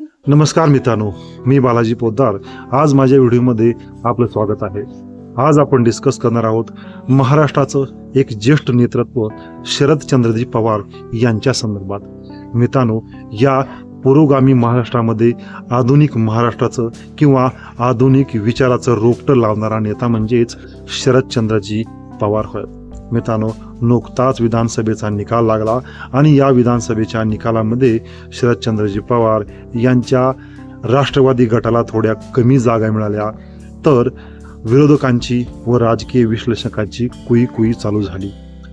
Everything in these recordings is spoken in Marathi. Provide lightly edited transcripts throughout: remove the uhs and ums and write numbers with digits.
नमस्कार मित्रांनो, मी बालाजी पोद्दार. आज माझ्या व्हिडिओमध्ये आपलं स्वागत आहे. आज आपण डिस्कस करणार आहोत महाराष्ट्राचं एक ज्येष्ठ नेतृत्व शरदचंद्रजी पवार यांच्या संदर्भात. मित्रांनो, या पुरोगामी महाराष्ट्रामध्ये आधुनिक महाराष्ट्राचं किंवा आधुनिक विचाराचं रोपटं लावणारा नेता म्हणजेच शरदचंद्रजी पवार होय. मित्रांनो, नुकताच विधानसभेचा निकाल लागला आणि या विधानसभेच्या निकालामध्ये शरदचंद्रजी पवार यांच्या राष्ट्रवादी गटाला थोड्या कमी जागा मिळाल्या, तर विरोधकांची व राजकीय विश्लेषकांची कुई चालू झाली.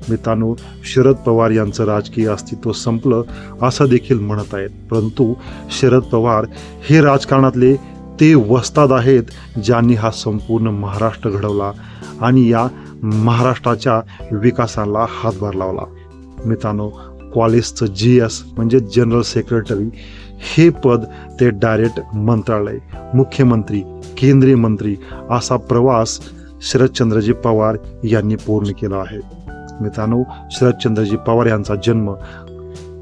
मित्रांनो, शरद पवार यांचं राजकीय अस्तित्व संपलं असं देखील म्हणत आहेत, परंतु शरद पवार हे राजकारणातले ते वस्ताद आहेत ज्यांनी हा संपूर्ण महाराष्ट्र घडवला आणि या महाराष्ट्राच्या विकासाला हातभार लावला. मित्रांनो, कॉलेजचं GS म्हणजे जनरल सेक्रेटरी हे पद ते डायरेक्ट मंत्रालय, मुख्यमंत्री, केंद्रीय मंत्री असा प्रवास शरदचंद्रजी पवार यांनी पूर्ण केला आहे. मित्रांनो, शरदचंद्रजी पवार यांचा जन्म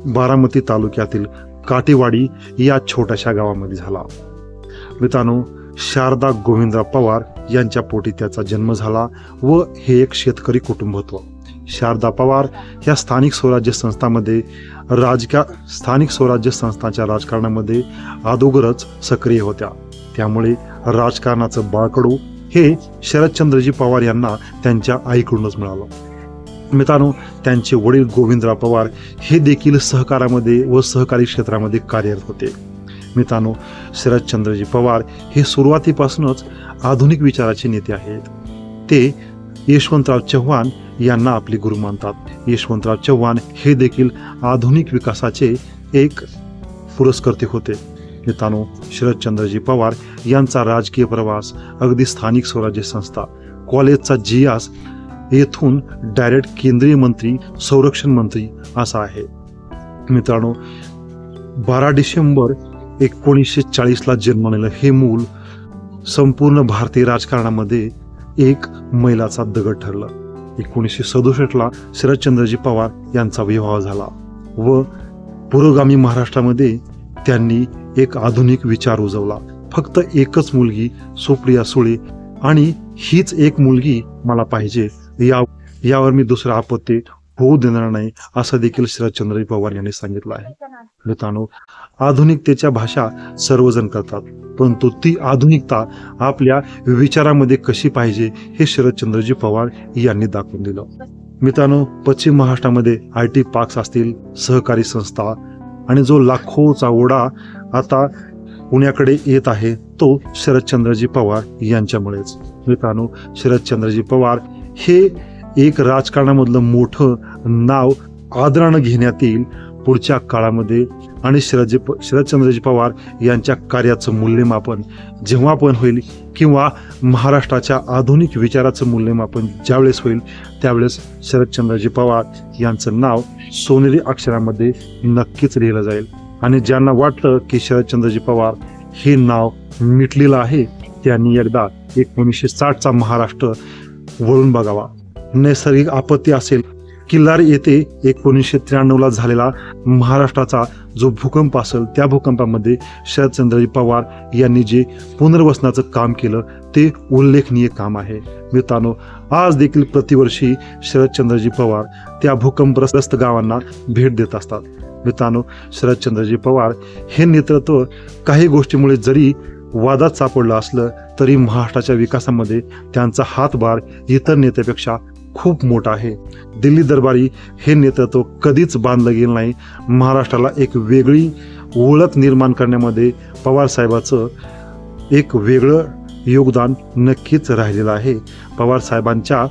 बारामती तालुक्यातील काटेवाडी या छोट्याशा गावामध्ये झाला. मित्रांनो, शारदा गोविंदराव पवार यांच्या पोटी त्याचा जन्म झाला व हे एक शेतकरी कुटुंब होतं. शारदा पवार या स्थानिक स्वराज्य संस्थांच्या राजकारणामध्ये अगोदरच सक्रिय होत्या. त्यामुळे राजकारणाचं बाळकडू हे शरदचंद्रजी पवार यांना त्यांच्या आईकडूनच मिळालं. मित्रांनो, त्यांचे वडील गोविंदराव पवार हे देखील सहकारामध्ये व सहकारी क्षेत्रामध्ये कार्यरत होते. मित्रांनो, शरदचंद्रजी पवार हे सुरुवातीपासूनच आधुनिक विचाराचे नेते आहेत. ते यशवंतराव चव्हाण यांना आपले गुरु मानतात. यशवंतराव चव्हाण हे देखील आधुनिक विकासाचे एक पुरस्कर्ते होते. मित्रांनो, शरदचंद्रजी पवार यांचा राजकीय प्रवास अगदी स्थानिक स्वराज्य संस्था, कॉलेजचा GS येथून डायरेक्ट केंद्रीय मंत्री, संरक्षण मंत्री असा आहे. मित्रांनो, 12 डिसेंबर 1940ला जन्मलेलं हे मूल संपूर्ण भारतीय राजकारणामध्ये एक मैलाचा दगड ठरलं. 1967ला शरदचंद्रजी पवार यांचा विवाह झाला व पुरोगामी महाराष्ट्रामध्ये त्यांनी एक आधुनिक विचार रुजवला. फक्त एकच मुलगी सुप्रिया सुळे आणि हीच एक मुलगी मला पाहिजे, यावर मी दुसरं आपत्ती होऊ देणार नाही असं देखील शरदचंद्रजी पवार यांनी सांगितलं आहे. मित्रांनो, आधुनिकतेच्या भाषा सर्वजण करतात, परंतु ती आधुनिकता आपल्या विचारामध्ये कशी पाहिजे हे शरदचंद्रजी पवार यांनी दाखवून दिलं. मित्रांनो, पश्चिम महाराष्ट्रामध्ये IT पार्क्स असतील, सहकारी संस्था आणि जो लाखोचा ओढा आता पुण्याकडे येत आहे तो शरदचंद्रजी पवार यांच्यामुळेच. मित्रांनो, शरदचंद्रजी पवार हे एक राजकारणामधलं मोठं नाव आदरानं घेण्यात येईल पुढच्या काळामध्ये आणि शरदचंद्रजी पवार यांच्या कार्याचं मूल्यमापन जेव्हा पण होईल किंवा महाराष्ट्राच्या आधुनिक विचाराचं मूल्यमापन ज्यावेळेस होईल त्यावेळेस शरदचंद्रजी पवार यांचं नाव सोनेरी अक्षरामध्ये नक्कीच लिहिलं जाईल. आणि ज्यांना वाटलं की शरदचंद्रजी पवार हे नाव मिटलेलं आहे त्यांनी एकदा 1960चा महाराष्ट्र वळून बघावा. नैसर्गिक आपत्ती असेल, किल्लार येथे 1993ला झालेला महाराष्ट्राचा जो भूकंप असेल त्या भूकंपामध्ये शरदचंद्रजी पवार यांनी जे पुनर्वसनाचं काम केलं ते उल्लेखनीय काम आहे. मित्रांनो, आज देखील प्रतिवर्षी शरदचंद्रजी पवार त्या भूकंपग्रस्त गावांना भेट देत असतात. मित्रांनो, शरदचंद्रजी पवार हे नेतृत्व काही गोष्टीमुळे जरी वादात सापडलं असलं तरी महाराष्ट्राच्या विकासामध्ये त्यांचा हातभार इतर नेत्यापेक्षा खूप मोठा आहे. दिल्ली दरबारी हे नेतृत्व कधीच बांधलं गेलं नाही. महाराष्ट्राला एक वेगळी ओळख निर्माण करण्यामध्ये पवार साहेबाचं एक वेगळं योगदान नक्कीच राहिलेलं आहे. पवार साहेबांच्या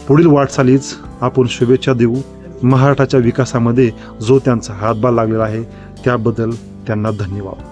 पुढील वाटचालीच आपण शुभेच्छा देऊ. महाराष्ट्राच्या विकासामध्ये जो त्यांचा हातभार लागलेला आहे त्याबद्दल त्यांना धन्यवाद.